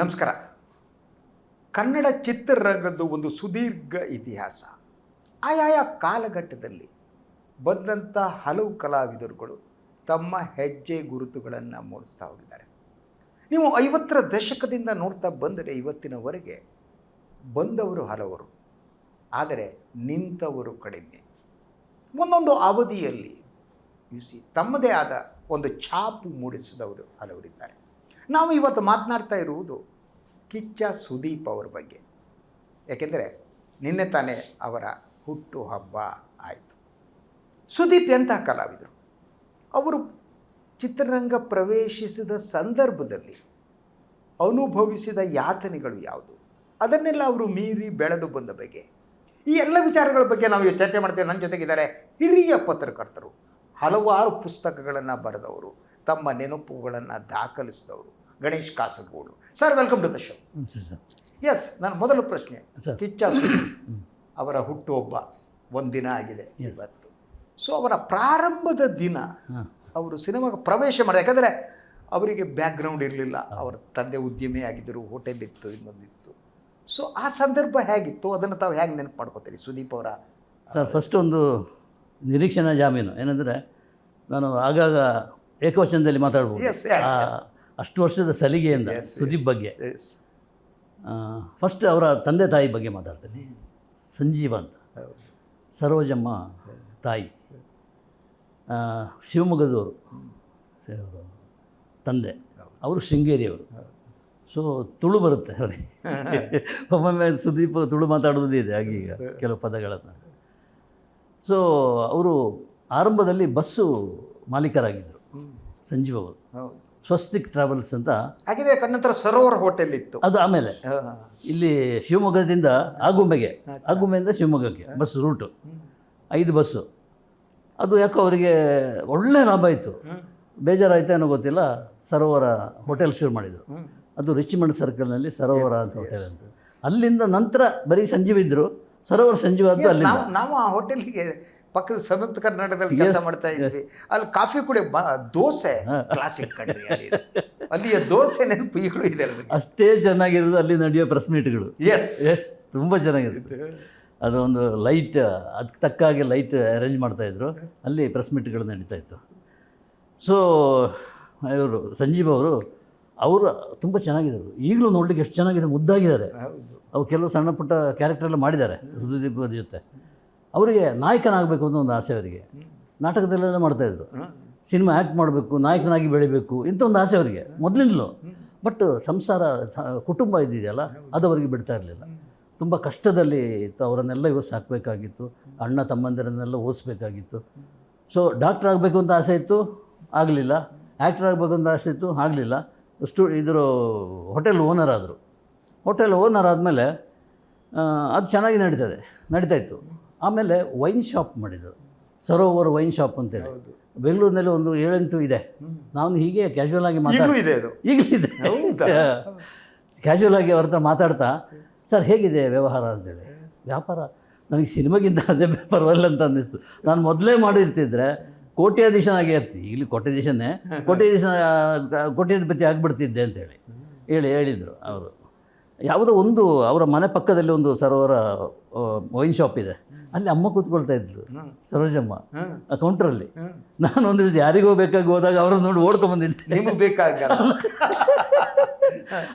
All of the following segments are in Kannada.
ನಮಸ್ಕಾರ. ಕನ್ನಡ ಚಿತ್ರರಂಗದ್ದು ಒಂದು ಸುದೀರ್ಘ ಇತಿಹಾಸ. ಆಯಾಯ ಕಾಲಘಟ್ಟದಲ್ಲಿ ಬಂದಂಥ ಹಲವು ಕಲಾವಿದರುಗಳು ತಮ್ಮ ಹೆಜ್ಜೆ ಗುರುತುಗಳನ್ನು ಮೂಡಿಸ್ತಾ ಹೋಗಿದ್ದಾರೆ. ನೀವು 50ರ ದಶಕದಿಂದ ನೋಡ್ತಾ ಬಂದರೆ ಇವತ್ತಿನವರೆಗೆ ಬಂದವರು ಹಲವರು, ಆದರೆ ನಿಂತವರು ಕಡಿಮೆ. ಒಂದೊಂದು ಅವಧಿಯಲ್ಲಿ ತಮ್ಮದೇ ಆದ ಒಂದು ಛಾಪು ಮೂಡಿಸಿದವರು ಹಲವರಿದ್ದಾರೆ. ನಾವು ಇವತ್ತು ಮಾತನಾಡ್ತಾ ಇರುವುದು ಕಿಚ್ಚ ಸುದೀಪ್ ಅವರ ಬಗ್ಗೆ. ಏಕೆಂದರೆ ನಿನ್ನೆ ತಾನೇ ಅವರ ಹುಟ್ಟು ಹಬ್ಬ ಆಯಿತು. ಸುದೀಪ್ ಎಂಥ ಕಲಾವಿದರು. ಅವರು ಚಿತ್ರರಂಗ ಪ್ರವೇಶಿಸಿದ ಸಂದರ್ಭದಲ್ಲಿ ಅನುಭವಿಸಿದ ಯಾತನೆಗಳು ಯಾವುದು, ಅದನ್ನೆಲ್ಲ ಅವರು ಮೀರಿ ಬೆಳೆದು ಬಂದ ಬಗ್ಗೆ, ಈ ಎಲ್ಲ ವಿಚಾರಗಳ ಬಗ್ಗೆ ನಾವು ಚರ್ಚೆ ಮಾಡ್ತೇವೆ. ನನ್ನ ಜೊತೆಗಿದ್ದಾರೆ ಹಿರಿಯ ಪತ್ರಕರ್ತರು, ಹಲವಾರು ಪುಸ್ತಕಗಳನ್ನು ಬರೆದವರು, ತಮ್ಮ ನೆನಪುಗಳನ್ನು ದಾಖಲಿಸಿದವರು. Ganesh Kasaragod sir, welcome to the show. Yes, ನನ್ನ ಮೊದಲ ಪ್ರಶ್ನೆ, ಕಿಚ್ಚ ಸುದೀಪ್ ಅವರ ಹುಟ್ಟುಹಬ್ಬ ಒಂದಿನ ಆಗಿದೆ ಇವತ್ತು. ಸೊ ಅವರ ಪ್ರಾರಂಭದ ದಿನ ಅವರು ಸಿನಿಮಾಗೆ ಪ್ರವೇಶ ಮಾಡಿದ, ಯಾಕಂದರೆ ಅವರಿಗೆ ಬ್ಯಾಕ್ಗ್ರೌಂಡ್ ಇರಲಿಲ್ಲ. ಅವರ ತಂದೆ ಉದ್ಯಮಿ ಆಗಿದ್ದರು, ಹೋಟೆಲ್ ಇತ್ತು, ಇನ್ನೊಂದಿತ್ತು. ಸೊ ಆ ಸಂದರ್ಭ ಹೇಗಿತ್ತು, ಅದನ್ನು ತಾವು ಹೇಗೆ ನೆನಪು ಮಾಡ್ಕೋತೀರಿ ಸುದೀಪ್ ಅವರ? ಸರ್, ಫಸ್ಟ್ ಒಂದು ನಿರೀಕ್ಷಣಾ ಜಾಮೀನು ಏನಂದರೆ, ನಾನು ಆಗಾಗ ಏಕವಚನದಲ್ಲಿ ಮಾತಾಡ್ಬೋದು. ಅಷ್ಟು ವರ್ಷದ ಸಲಿಗೆಯಿಂದ ಸುದೀಪ್ ಬಗ್ಗೆ. ಫಸ್ಟ್ ಅವರ ತಂದೆ ತಾಯಿ ಬಗ್ಗೆ ಮಾತಾಡ್ತೀನಿ. ಸಂಜೀವ ಅಂತ, ಸರೋಜಮ್ಮ ತಾಯಿ, ಶಿವಮೊಗ್ಗದವರು ತಂದೆ. ಅವರು ಶೃಂಗೇರಿಯವರು. ಸೊ ತುಳು ಬರುತ್ತೆ ಅವರಿಗೆ. ಒಮ್ಮೊಮ್ಮೆ ಸುದೀಪ್ ತುಳು ಮಾತಾಡೋದು ಇದೆ ಆಗೀಗ ಕೆಲವು ಪದಗಳನ್ನು. ಸೊ ಅವರು ಆರಂಭದಲ್ಲಿ ಬಸ್ಸು ಮಾಲೀಕರಾಗಿದ್ದರು ಸಂಜೀವ್ ಅವರು. ಸ್ವಸ್ತಿಕ್ ಟ್ರಾವೆಲ್ಸ್ ಅಂತ ಹಾಗೆ ಕನ್ನಡ ಸರೋವರ ಹೋಟೆಲ್ ಇತ್ತು. ಅದು ಆಮೇಲೆ ಇಲ್ಲಿ ಶಿವಮೊಗ್ಗದಿಂದ ಆಗುಂಬೆಯಿಂದ ಶಿವಮೊಗ್ಗಕ್ಕೆ ಬಸ್ ರೂಟು 5 ಬಸ್ಸು. ಅದು ಯಾಕೋ ಅವರಿಗೆ ಒಳ್ಳೆ ಲಾಭ ಇತ್ತು. ಬೇಜಾರಾಯ್ತು ಏನೋ ಗೊತ್ತಿಲ್ಲ, ಸರೋವರ ಹೋಟೆಲ್ ಶುರು ಮಾಡಿದರು. ಅದು ರಿಚ್ಮಂಡ್ ಸರ್ಕಲ್ನಲ್ಲಿ ಸರೋವರ ಅಂತ ಹೋಟೆಲ್ ಅಂತ. ಅಲ್ಲಿಂದ ನಂತರ ಬರೀ ಸಂಜೀವ್ ಇದ್ದರು, ಸರೋವರ ಸಂಜೀವ್ ಅಂತ. ಅಲ್ಲಿ ನಾವು ಆ ಹೋಟೆಲ್ಗೆ ಪಕ್ಕದ ಸಂಯುಕ್ತ ಕರ್ನಾಟಕದಲ್ಲಿ ಕೆಲಸ ಮಾಡ್ತಾ ಇದ್ವಿ. ಅಲ್ಲಿ ಕಾಫಿ ಕುಡಿ ದೋಸೆ ಕ್ಲಾಸಿಕ್ ಕಣ್ರಿ. ಅಲ್ಲಿಯ ದೋಸೆ ನೆನಪು ಈಗಲೂ ಇದೆ. ಅಷ್ಟೇ ಚೆನ್ನಾಗಿರೋದು ಅಲ್ಲಿ ನಡೆಯೋ ಪ್ರೆಸ್ ಮೀಟ್ಗಳು. ಎಸ್, ತುಂಬ ಚೆನ್ನಾಗಿರುತ್ತೆ. ಅದು ಒಂದು ಲೈಟ್, ಅದಕ್ಕೆ ತಕ್ಕ ಹಾಗೆ ಲೈಟ್ ಅರೇಂಜ್ ಮಾಡ್ತಾಯಿದ್ರು. ಅಲ್ಲಿ ಪ್ರೆಸ್ ಮೀಟ್ಗಳು ನಡೀತಾಯಿತ್ತು. ಸೊ ಇವರು ಸಂಜೀವ್ ಅವರು ತುಂಬ ಚೆನ್ನಾಗಿದ್ದರು. ಈಗಲೂ ನೋಡಲಿಕ್ಕೆ ಎಷ್ಟು ಚೆನ್ನಾಗಿದೆ, ಮುದ್ದಾಗಿದ್ದಾರೆ. ಅವ್ರು ಕೆಲವು ಸಣ್ಣ ಪುಟ್ಟ ಕ್ಯಾರೆಕ್ಟರೆಲ್ಲ ಮಾಡಿದ್ದಾರೆ ಸುದೀಪ್ ಜೊತೆ. ಅವರಿಗೆ ನಾಯಕನಾಗಬೇಕು ಅನ್ನೋ ಒಂದು ಆಸೆ ಅವರಿಗೆ. ನಾಟಕದಲ್ಲೆಲ್ಲ ಮಾಡ್ತಾಯಿದ್ರು. ಸಿನಿಮಾ ಆ್ಯಕ್ಟ್ ಮಾಡಬೇಕು, ನಾಯಕನಾಗಿ ಬೆಳಿಬೇಕು ಇಂಥ ಒಂದು ಆಸೆ ಅವರಿಗೆ ಮೊದಲಿಂದಲೂ. ಬಟ್ ಸಂಸಾರ, ಕುಟುಂಬ ಇದ್ದಿದೆಯಲ್ಲ, ಅದು ಅವರಿಗೆ ಬಿಡ್ತಾ ಇರಲಿಲ್ಲ. ತುಂಬ ಕಷ್ಟದಲ್ಲಿ ಇತ್ತು. ಅವರನ್ನೆಲ್ಲ ಇವರು ಸಾಕಬೇಕಾಗಿತ್ತು. ಅಣ್ಣ ತಮ್ಮಂದಿರನ್ನೆಲ್ಲ ಓದಿಸ್ಬೇಕಾಗಿತ್ತು. ಸೊ ಡಾಕ್ಟ್ರ್ ಆಗಬೇಕು ಅಂತ ಆಸೆ ಇತ್ತು, ಆಗಲಿಲ್ಲ. ಆ್ಯಕ್ಟ್ರ್ ಆಗಬೇಕು ಅಂತ ಆಸೆ ಇತ್ತು, ಆಗಲಿಲ್ಲ. ಇದ್ರ ಹೋಟೆಲ್ ಓನರ್ ಆದರು. ಹೋಟೆಲ್ ಓನರ್ ಆದಮೇಲೆ ಅದು ಚೆನ್ನಾಗಿ ನಡೀತಾಯಿತ್ತು. ಆಮೇಲೆ ವೈನ್ ಶಾಪ್ ಮಾಡಿದರು, ಸರೋವರ ವೈನ್ ಶಾಪ್ ಅಂತೇಳಿ. ಬೆಂಗಳೂರಿನಲ್ಲಿ ಒಂದು 7-8 ಇದೆ. ನಾನು ಹೀಗೆ ಕ್ಯಾಶುವಲ್ ಆಗಿ ಈಗಲಿದೆ ಕ್ಯಾಶುವಲ್ ಆಗಿ ಅವ್ರ ಹತ್ರ ಮಾತಾಡ್ತಾ, ಸರ್ ಹೇಗಿದೆ ವ್ಯವಹಾರ ಅಂತೇಳಿ. ವ್ಯಾಪಾರ ನನಗೆ ಸಿನಿಮಾಗಿಂತ ಅದೇ ಪರವಾಗಿಲ್ಲ ಅಂತ ಅನ್ನಿಸ್ತು. ನಾನು ಮೊದಲೇ ಮಾಡಿರ್ತಿದ್ರೆ ಕೋಟ್ಯಾಧೀಶನಾಗೇ ಇರ್ತಿ. ಇಲ್ಲಿ ಕೋಟ್ಯಾಧಿಪತಿ ಆಗಿಬಿಡ್ತಿದ್ದೆ ಅಂತೇಳಿ ಹೇಳಿದರು ಅವರು. ಯಾವುದೋ ಒಂದು ಅವರ ಮನೆ ಪಕ್ಕದಲ್ಲಿ ಒಂದು ಸರೋವರ ವೈನ್ ಶಾಪ್ ಇದೆ. ಅಲ್ಲಿ ಅಮ್ಮ ಕೂತ್ಕೊಳ್ತಾ ಇದ್ಲು, ಸರೋಜಮ್ಮ, ಆ ಕೌಂಟ್ರಲ್ಲಿ. ನಾನು ಒಂದು ದಿವಸ ಯಾರಿಗೋ ಬೇಕಾಗಿ ಹೋದಾಗ ಅವ್ರನ್ನ ನೋಡಿ ಓಡ್ಕೊಂಬಂದಿದ್ದೆ. ನಿಮಗೆ ಬೇಕಾಗ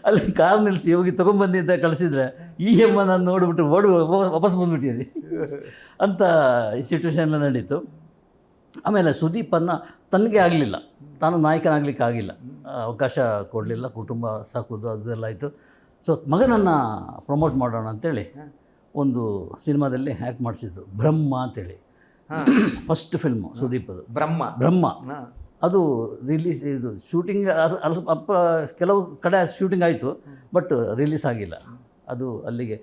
ಅಲ್ಲಿ ಕಾರ್ ನಿಲ್ಲಿಸಿ ಹೋಗಿ ತೊಗೊಂಬಂದಿದ್ದ ಕಳಿಸಿದ್ರೆ ಈ ಅಮ್ಮ ನಾನು ನೋಡಿಬಿಟ್ಟು ವಾಪಸ್ ಬಂದುಬಿಟ್ಟಿದ್ದೀನಿ ಅಂತ ಈ ಸಿಚುವೇಶನ್ ನಡೀತು. ಆಮೇಲೆ ಸುದೀಪನ್ನು ತನಗೆ ಆಗಲಿಲ್ಲ, ತಾನು ನಾಯಕನಾಗಲಿಕ್ಕೆ ಆಗಿಲ್ಲ, ಅವಕಾಶ ಕೊಡಲಿಲ್ಲ. ಕುಟುಂಬ ಸಾಕೋದು ಅದೆಲ್ಲ ಆಯಿತು. ಸೊ ಮಗನನ್ನು ಪ್ರಮೋಟ್ ಮಾಡೋಣ ಅಂಥೇಳಿ ಒಂದು ಸಿನಿಮಾದಲ್ಲಿ ಆ್ಯಕ್ಟ್ ಮಾಡಿಸಿದ್ರು, ಬ್ರಹ್ಮ ಅಂತೇಳಿ. ಫಸ್ಟ್ ಫಿಲ್ಮು ಸುದೀಪದು, ಬ್ರಹ್ಮ. ಅದು ರಿಲೀಸ್, ಇದು ಶೂಟಿಂಗ್ ಅಲ್ಪ ಕೆಲವು ಕಡೆ ಶೂಟಿಂಗ್ ಆಯಿತು, ಬಟ್ ರಿಲೀಸ್ ಆಗಿಲ್ಲ. ಅದು ಅಲ್ಲಿಗೆ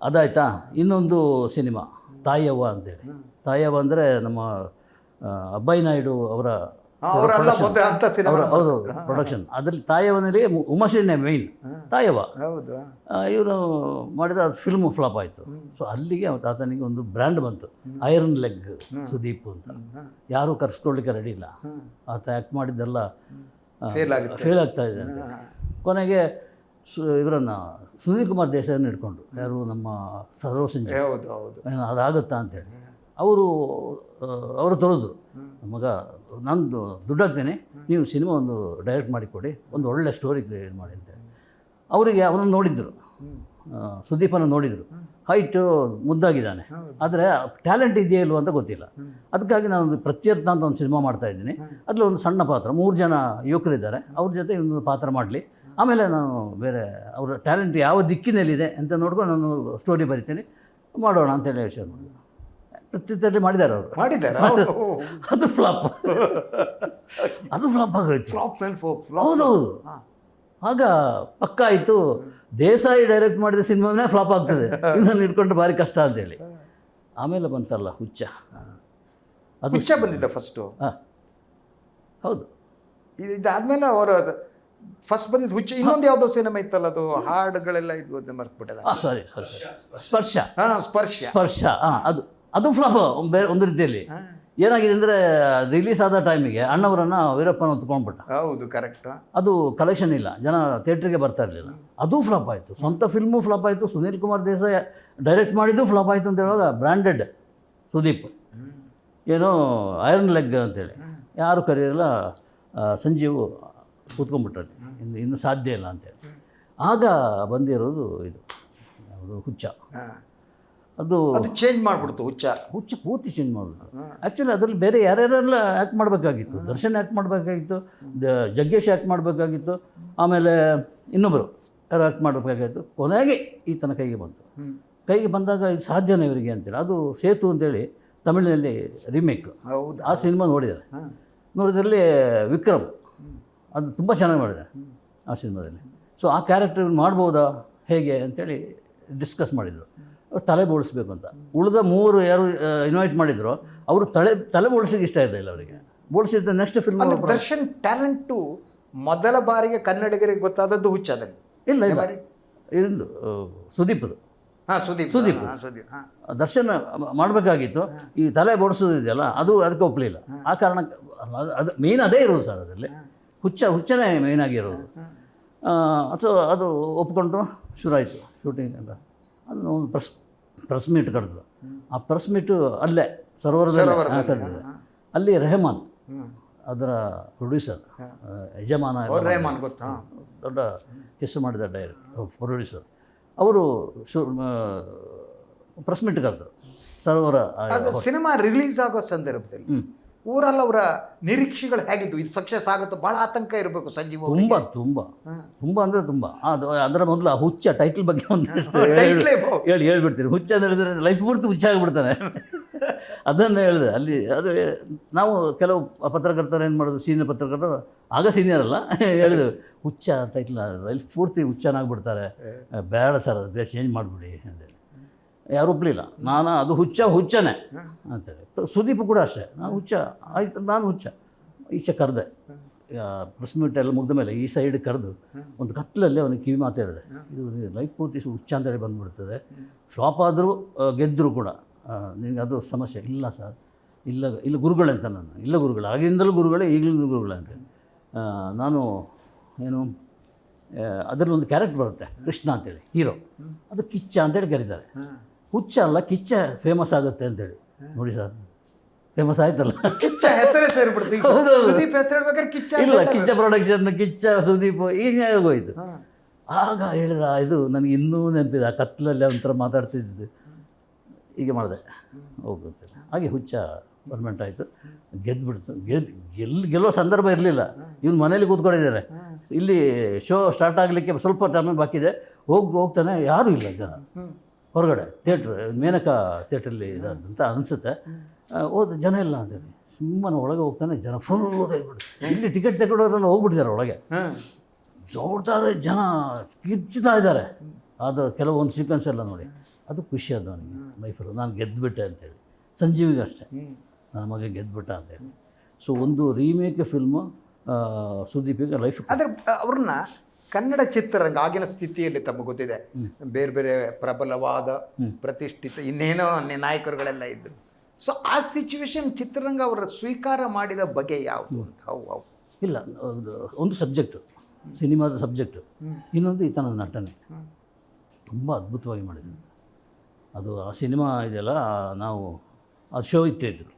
ಅದಾಯ್ತಾ. ಇನ್ನೊಂದು ಸಿನಿಮಾ ತಾಯವ್ವ ಅಂತೇಳಿ. ತಾಯವ್ವ ಅಂದರೆ ನಮ್ಮ ಅಬ್ಬಾಯಿ ನಾಯ್ಡು ಅವರ ಹೌದು ಪ್ರೊಡಕ್ಷನ್. ಅದರಲ್ಲಿ ತಾಯವ್ವನಲ್ಲಿ ಉಮಾಶ್ರೀನೇ ಮೇಯ್ನ್ ತಾಯವ್ವ. ಇವರು ಮಾಡಿದ ಫಿಲ್ಮು ಫ್ಲಾಪ್ ಆಯಿತು. ಸೊ ಅಲ್ಲಿಗೆ ಆತನಿಗೆ ಒಂದು ಬ್ರ್ಯಾಂಡ್ ಬಂತು, ಐರನ್ ಲೆಗ್ ಸುದೀಪ್ ಅಂತ. ಯಾರೂ ಕರ್ಸ್ಕೊಳ್ಳಿಕ್ಕೆ ರೆಡಿ ಇಲ್ಲ. ಆತ ಆ್ಯಕ್ಟ್ ಮಾಡಿದ್ದೆಲ್ಲ ಫೇಲ್ ಆಗ್ತಾ ಇದೆ ಅಂತ. ಕೊನೆಗೆ ಇವರನ್ನು ಸುನೀಲ್ ಕುಮಾರ್ ದೇಸಾಯಿಯನ್ನು ಹಿಡ್ಕೊಂಡ್ರು, ಯಾರು ನಮ್ಮ ಸರೋಜ ಸಂಜಯ್. ಹೌದು ಹೌದು. ಏನು ಅದಾಗುತ್ತಾ ಅಂತೇಳಿ ಅವರು ತೊಳೆದ್ರು, ಮಗ ನಾನು ದುಡ್ಡು ಹಾಕ್ತೇನೆ, ನೀವು ಸಿನಿಮಾ ಒಂದು ಡೈರೆಕ್ಟ್ ಮಾಡಿಕೊಡಿ, ಒಂದು ಒಳ್ಳೆ ಸ್ಟೋರಿ ಕ್ರಿಯೇಟ್ ಮಾಡಿ ಅಂತೇಳಿ. ಅವರಿಗೆ ಅವನನ್ನು ನೋಡಿದ್ರು, ಸುದೀಪನ ನೋಡಿದರು, ಹೈಟು ಮುದ್ದಾಗಿದ್ದಾನೆ, ಆದರೆ ಟ್ಯಾಲೆಂಟ್ ಇದೆಯಾ ಇಲ್ವೋ ಅಂತ ಗೊತ್ತಿಲ್ಲ. ಅದಕ್ಕಾಗಿ ನಾನೊಂದು ಪ್ರತ್ಯರ್ಥ ಅಂತ ಒಂದು ಸಿನಿಮಾ ಮಾಡ್ತಾಯಿದ್ದೀನಿ. ಅದರಲ್ಲಿ ಒಂದು ಸಣ್ಣ ಪಾತ್ರ, 3 ಜನ ಯುವಕರಿದ್ದಾರೆ, ಅವ್ರ ಜೊತೆ ಇನ್ನೊಂದು ಪಾತ್ರ ಮಾಡಲಿ, ಆಮೇಲೆ ನಾನು ಬೇರೆ ಅವರ ಟ್ಯಾಲೆಂಟ್ ಯಾವ ದಿಕ್ಕಿನಲ್ಲಿದೆ ಅಂತ ನೋಡ್ಕೊಂಡು ನಾನು ಸ್ಟೋರಿ ಬರಿತೀನಿ, ಮಾಡೋಣ ಅಂತೇಳಿ ವಿಷಯ ಮಾಡಿದೆ. ಪ್ರತ್ಯರ್ಥದಲ್ಲಿ ಮಾಡಿದ್ದಾರೆ ಅವರು, ಅದು ಫ್ಲಾಪ್ ಆಗೋಯ್ತು. ಹೌದೌದು. ಆಗ ಪಕ್ಕ ಆಯಿತು, ದೇಸಾಯಿ ಡೈರೆಕ್ಟ್ ಮಾಡಿದ ಸಿನಿಮಾನೇ ಫ್ಲಾಪ್ ಆಗ್ತದೆ, ಇದನ್ನು ಇಟ್ಕೊಂಡ್ರೆ ಭಾರಿ ಕಷ್ಟ ಅಂತೇಳಿ. ಆಮೇಲೆ ಬಂತಲ್ಲ ಹುಚ್ಚ, ಅದು ಹುಚ್ಚ ಬಂದಿದ್ದ ಫಸ್ಟು. ಹಾಂ ಹೌದು, ಇದಾದ್ಮೇಲೆ ಅವರು ಫಸ್ಟ್ ಬಂದಿದ್ದು ಹುಚ್ಚ. ಇನ್ನೊಂದು ಯಾವುದೋ ಸಿನಿಮಾ ಇತ್ತಲ್ಲ, ಅದು ಹಾಡುಗಳೆಲ್ಲ ಇದ್ವು, ಅದನ್ನ ಮರ್ತ್ಬಿಟ್ಟದ. ಸಾರಿ ಸ್ಪರ್ಶ. ಸ್ಪರ್ಶ ಅದು ಫ್ಲಾಪ್ ಬೇರೆ ಒಂದು ರೀತಿಯಲ್ಲಿ. ಏನಾಗಿದೆ ಅಂದರೆ ರಿಲೀಸ್ ಆದ ಟೈಮಿಗೆ ಅಣ್ಣವರನ್ನು ವೀರಪ್ಪನ ಹೊತ್ಕೊಂಡ್ಬಿಟ್ಟ. ಹೌದು, ಕರೆಕ್ಟ್. ಅದು ಕಲೆಕ್ಷನ್ ಇಲ್ಲ, ಜನ ಥಿಯೇಟ್ರಿಗೆ ಬರ್ತಾ ಇರಲಿಲ್ಲ, ಅದು ಫ್ಲಾಪ್ ಆಯಿತು. ಸ್ವಂತ ಫಿಲ್ಮು ಫ್ಲಾಪ್ ಆಯಿತು, ಸುನೀಲ್ ಕುಮಾರ್ ದೇಸಾಯಿ ಡೈರೆಕ್ಟ್ ಮಾಡಿದ್ದು ಫ್ಲಾಪ್ ಆಯಿತು ಅಂತ ಹೇಳುವಾಗ ಬ್ರ್ಯಾಂಡೆಡ್ ಸುದೀಪ್ ಏನೋ ಐರನ್ ಲೆಗ್ ಅಂತೇಳಿ ಯಾರು ಕರೆಯೋಲ್ಲ, ಸಂಜೀವು ಕೂತ್ಕೊಂಡ್ಬಿಟ್ರಲ್ಲಿ, ಇನ್ನು ಸಾಧ್ಯ ಇಲ್ಲ ಅಂತೇಳಿ. ಆಗ ಬಂದಿರೋದು ಇದು ಯಾವುದು ಹುಚ್ಚ. ಅದು ಚೇಂಜ್ ಮಾಡಿಬಿಡ್ತು, ಹುಚ್ಚ ಪೂರ್ತಿ ಚೇಂಜ್ ಮಾಡಿಬಿಡ್ತು. ಆ್ಯಕ್ಚುಲಿ ಅದರಲ್ಲಿ ಬೇರೆ ಯಾರ್ಯಾರೆಲ್ಲ ಆ್ಯಕ್ಟ್ ಮಾಡಬೇಕಾಗಿತ್ತು. ದರ್ಶನ್ ಆ್ಯಕ್ಟ್ ಮಾಡಬೇಕಾಗಿತ್ತು, ಜಗ್ಗೇಶ್ ಆ್ಯಕ್ಟ್ ಮಾಡಬೇಕಾಗಿತ್ತು, ಆಮೇಲೆ ಇನ್ನೊಬ್ಬರು ಯಾರು ಆ್ಯಕ್ಟ್ ಮಾಡಬೇಕಾಗಿತ್ತು. ಕೊನೆಗೆ ಈತನ ಕೈಗೆ ಬಂತು. ಕೈಗೆ ಬಂದಾಗ ಇದು ಸಾಧ್ಯನೇ ಇವರಿಗೆ ಅಂತೇಳಿ ಅದು ಸೇತು ಅಂತೇಳಿ ತಮಿಳಿನಲ್ಲಿ ರೀಮೇಕ್. ಹೌದು, ಆ ಸಿನಿಮಾ ನೋಡಿದ್ದಾರೆ. ನೋಡಿದ್ರಲ್ಲಿ ವಿಕ್ರಮ್ ಅದು ತುಂಬ ಚೆನ್ನಾಗಿ ಮಾಡಿದೆ ಆ ಸಿನಿಮಾದಲ್ಲಿ. ಸೊ ಆ ಕ್ಯಾರೆಕ್ಟರ್ ಮಾಡ್ಬೋದಾ ಹೇಗೆ ಅಂತೇಳಿ ಡಿಸ್ಕಸ್ ಮಾಡಿದರು. ತಲೆ ಬೋಳಿಸ್ಬೇಕು ಅಂತ. ಉಳಿದ 3 ಯಾರು ಇನ್ವೈಟ್ ಮಾಡಿದ್ರು, ಅವರು ತಲೆ ಬೋಳಿಸಿಗೆ ಇಷ್ಟ ಇರಲಿಲ್ಲ ಅವರಿಗೆ. ಬೋಳಿಸಿದ ನೆಕ್ಸ್ಟ್ ಫಿಲ್ಮ್ ದರ್ಶನ್ ಟ್ಯಾಲೆಂಟು ಮೊದಲ ಬಾರಿಗೆ ಕನ್ನಡಿಗರಿಗೆ ಗೊತ್ತಾದದ್ದು ಹುಚ್ಚದಲ್ಲಿ. ಇಲ್ಲ ಇருந்து ಸುದೀಪ್ದು. ಸುದೀಪ್ ದರ್ಶನ್ ಮಾಡಬೇಕಾಗಿತ್ತು. ಈ ತಲೆ ಬೋಡಿಸೋದಿದೆಯಲ್ಲ ಅದು ಅದಕ್ಕೆ ಒಪ್ಪಲಿಲ್ಲ. ಆ ಕಾರಣಕ್ಕೆ ಅದು ಮೇಯ್ನ್ ಅದೇ ಇರೋದು ಸರ್ ಅದರಲ್ಲಿ. ಹುಚ್ಚನೇ ಮೇಯ್ನಾಗಿರೋದು. ಅಥವಾ ಅದು ಒಪ್ಕೊಂಡು ಶುರು ಆಯಿತು ಶೂಟಿಂಗ್ ಅಂತ. ಅದನ್ನು ಒಂದು ಪ್ರೆಸ್ ಮೀಟ್ ಕರೆದು, ಆ ಪ್ರೆಸ್ ಮೀಟು ಅಲ್ಲೇ ಸರೋವರದಲ್ಲಿ ಕರೆದಿದೆ. ಅಲ್ಲಿ ರೆಹಮಾನ್ ಅದರ ಪ್ರೊಡ್ಯೂಸರ್, ಯಜಮಾನ ದೊಡ್ಡ ಹೆಸರು ಮಾಡಿದ ಪ್ರೊಡ್ಯೂಸರ್, ಅವರು ಪ್ರೆಸ್ ಮೀಟ್ ಕರೆದರು ಸರೋವರ. ಸಿನಿಮಾ ರಿಲೀಸ್ ಆಗೋ ಸಂದರ್ಭದಲ್ಲಿ ಊರಲ್ಲಿ ಅವರ ನಿರೀಕ್ಷೆಗಳು ಹೇಗಿದ್ದು? ಇದು ಸಕ್ಸಸ್ ಆಗುತ್ತೋ ಭಾಳ ಆತಂಕ ಇರಬೇಕು ಸಂಜೀವ್. ತುಂಬ ಅಂದರೆ ತುಂಬ. ಅದರ ಮೊದಲು ಆ ಹುಚ್ಚ ಟೈಟಲ್ ಬಗ್ಗೆ ಒಂದಷ್ಟು ಹೇಳ್ಬಿಡ್ತೀನಿ. ಹುಚ್ಚ ಅಂತ ಹೇಳಿದ್ರೆ ಲೈಫ್ ಪೂರ್ತಿ ಹುಚ್ಚ ಆಗಿಬಿಡ್ತಾನೆ. ಅದನ್ನು ಹೇಳಿದೆ ಅಲ್ಲಿ. ಅದು ನಾವು ಕೆಲವು ಪತ್ರಕರ್ತರು ಏನು ಮಾಡೋದು, ಸೀನಿಯರ್ ಪತ್ರಕರ್ತರು, ಆಗ ಸೀನಿಯರ್ ಅಲ್ಲ, ಹೇಳಿದೆವು ಹುಚ್ಚ ಟೈಟ್ಲ್ ಲೈಫ್ ಪೂರ್ತಿ ಹುಚ್ಚನಾಗ್ಬಿಡ್ತಾರೆ, ಬೇಡ ಸರ್ ಅದು ಬೇರೆ ಚೇಂಜ್ ಮಾಡಿಬಿಡಿ ಅಂತೇಳಿ. ಯಾರು ಒಪ್ಪಲಿಲ್ಲ. ನಾನು ಅದು ಹುಚ್ಚನೇ ಅಂತೇಳಿ. ಸುದೀಪ್ ಕೂಡ ಅಷ್ಟೇ, ನಾನು ಹುಚ್ಚ ಆಯ್ತು, ನಾನು ಹುಚ್ಚ ಈಚೆ ಕರೆದೆ. ಪ್ರೆಸ್ ಮೀಟ್ ಎಲ್ಲ ಮುಗಿದ ಮೇಲೆ ಈ ಸೈಡ್ ಕರೆದು ಒಂದು ಕತ್ತಲಲ್ಲಿ ಅವನಿಗೆ ಕಿವಿ ಮಾತು ಹೇಳಿದೆ, ಇದು ಲೈಫ್ ಪೂರ್ತಿ ಹುಚ್ಚ ಅಂತೇಳಿ ಬಂದುಬಿಡ್ತದೆ, ಫ್ಲಾಪ್ ಆದರೂ ಗೆದ್ದರು ಕೂಡ ನಿನಗೆ ಅದು ಸಮಸ್ಯೆ ಇಲ್ಲ ಸರ್. ಇಲ್ಲ ಗುರುಗಳಂತ ನಾನು, ಇಲ್ಲ ಗುರುಗಳು, ಆಗಿಂದಲೂ ಗುರುಗಳೇ, ಈಗಲೂ ಗುರುಗಳೇ ಅಂತೇಳಿ. ನಾನು ಏನು ಅದರಲ್ಲಿ ಒಂದು ಕ್ಯಾರೆಕ್ಟರ್ ಬರುತ್ತೆ, ಕೃಷ್ಣ ಅಂತೇಳಿ ಹೀರೋ, ಅದು ಕಿಚ್ಚ ಅಂತೇಳಿ ಕರೀತಾರೆ. ಹುಚ್ಚ ಅಲ್ಲ, ಕಿಚ್ಚ ಫೇಮಸ್ ಆಗುತ್ತೆ ಅಂತೇಳಿ. ನೋಡಿ ಸರ್, ಫೇಮಸ್ ಆಯ್ತಲ್ಲ, ಕಿಚ್ಚ ಹೆಸರೇ ಸೇರಿಬಿಡ್ತು. ಸುದೀಪ್ ಹೆಸರು ಹೇಳ್ಬೇಕಾದ್ರೆ ಕಿಚ್ಚ ಇಲ್ಲ, ಕಿಚ್ಚ ಪ್ರೊಡಕ್ಷನ್, ಕಿಚ್ಚ ಸುದೀಪ್ ಈಗ ಹೋಯ್ತು. ಆಗ ಹೇಳಿದ, ಇದು ನನಗೆ ಇನ್ನೂ ನೆನಪಿದೆ, ಆ ಕತ್ತಲಲ್ಲಿ ಒಂಥರ ಮಾತಾಡ್ತಿದ್ದು. ಹೀಗೆ ಮಾಡಿದೆ ಹೋಗುತ್ತಲ್ಲ. ಹಾಗೆ ಹುಚ್ಚ ಪರ್ಮನೆಂಟ್ ಆಯಿತು, ಗೆದ್ದುಬಿಡ್ತು. ಗೆಲ್ಲೋ ಸಂದರ್ಭ ಇರಲಿಲ್ಲ. ಇವನು ಮನೇಲಿ ಕೂತ್ಕೊಂಡಿದ್ದಾರೆ, ಇಲ್ಲಿ ಶೋ ಸ್ಟಾರ್ಟ್ ಆಗಲಿಕ್ಕೆ ಸ್ವಲ್ಪ ಟೈಮ್ ಬಾಕಿದೆ, ಹೋಗ್ತಾನೆ, ಯಾರೂ ಇಲ್ಲ ಜನ ಹೊರಗಡೆ. ಥಿಯೇಟ್ರ್ ಮೇನಕಾ ಥಿಯೇಟ್ರಲ್ಲಿ ಇದಂತ ಅನಿಸುತ್ತೆ. ಜನ ಇಲ್ಲ ಅಂತೇಳಿ ಸುಮ್ಮನೆ ಒಳಗೆ ಹೋಗ್ತಾನೆ, ಜನ ಫುಲ್ ಓದಾಗ್ಬಿಟ್ಟು. ಇಲ್ಲಿ ಟಿಕೆಟ್ ತಗೊಂಡವರೆಲ್ಲ ಹೋಗ್ಬಿಟ್ಟಿದ್ದಾರೆ ಒಳಗೆ, ನೋಡ್ತಾರೆ ಜನ ಕಿರ್ಚ್ತಾ ಇದ್ದಾರೆ. ಆದರೆ ಕೆಲವೊಂದು ಸೀಕ್ವೆನ್ಸ್ ಎಲ್ಲ ನೋಡಿ ಅದು ಖುಷಿ ಅದು ನನಗೆ ಲೈಫಲ್ಲಿ. ನಾನು ಗೆದ್ದುಬಿಟ್ಟೆ ಅಂತೇಳಿ. ಸಂಜೀವಿಗೆ ಅಷ್ಟೇ, ನನ್ನ ಮಗ ಗೆದ್ದುಬಿಟ್ಟ ಅಂತೇಳಿ. ಸೊ ಒಂದು ರೀಮೇಕ್ ಫಿಲ್ಮು ಸುದೀಪಿಗೆ ಲೈಫ್. ಆದರೆ ಅವ್ರನ್ನ ಕನ್ನಡ ಚಿತ್ರರಂಗ ಆಗಿನ ಸ್ಥಿತಿಯಲ್ಲಿ ತಮಗೆ ಗೊತ್ತಿದೆ, ಬೇರೆ ಬೇರೆ ಪ್ರಬಲವಾದ ಪ್ರತಿಷ್ಠಿತ ಇನ್ನೇನೋ ನಾಯಕರುಗಳೆಲ್ಲ ಇದ್ದರು. ಸೊ ಆ ಸಿಚುವೇಶನ್ ಚಿತ್ರರಂಗ ಅವರ ಸ್ವೀಕಾರ ಮಾಡಿದ ಬಗೆ ಯಾವುದು ಅಂತ? ಇಲ್ಲ, ಒಂದು ಸಬ್ಜೆಕ್ಟು ಸಿನಿಮಾದ ಸಬ್ಜೆಕ್ಟು, ಇನ್ನೊಂದು ಈತನ ನಟನೆ ತುಂಬ ಅದ್ಭುತವಾಗಿ ಮಾಡಿದ್ರು. ಅದು ಆ ಸಿನಿಮಾ ಇದೆಯಲ್ಲ, ನಾವು ಆ ಶೋ ಇಟ್ಟಿದ್ರು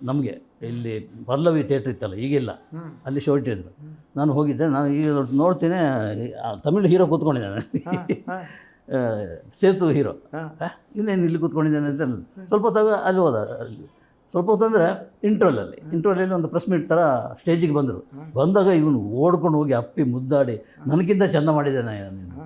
ನಮಗೆ ಇಲ್ಲಿ ಪಲ್ಲವಿ ಥಿಯೇಟ್ರ್ ಇತ್ತಲ್ಲ, ಈಗಿಲ್ಲ, ಅಲ್ಲಿ ಶೋ ಇಟ್ಟಿದ್ರು. ನಾನು ಹೋಗಿದ್ದೆ, ನಾನು ಈಗ ನೋಡ್ತೀನಿ ತಮಿಳ್ ಹೀರೋ ಕೂತ್ಕೊಂಡಿದ್ದಾನೆ, ಸೇತು ಹೀರೋ, ಇನ್ನೇನು ಇಲ್ಲಿ ಕೂತ್ಕೊಂಡಿದ್ದಾನೆ ಅಂತ. ಸ್ವಲ್ಪ ಹೊತ್ತಾಗ ಅಲ್ಲಿ ಹೋದ, ಸ್ವಲ್ಪ ಹೊತ್ತಂದರೆ ಇಂಟ್ರೋಲಲ್ಲಿ ಒಂದು ಪ್ರೆಸ್ ಮೀಟ್ ಥರ ಸ್ಟೇಜಿಗೆ ಬಂದರು. ಬಂದಾಗ ಇವನು ಓಡ್ಕೊಂಡು ಹೋಗಿ ಅಪ್ಪಿ ಮುದ್ದಾಡಿ ನನಗಿಂತ ಚೆಂದ ಮಾಡಿದ್ದಾನೆ ನೀನು,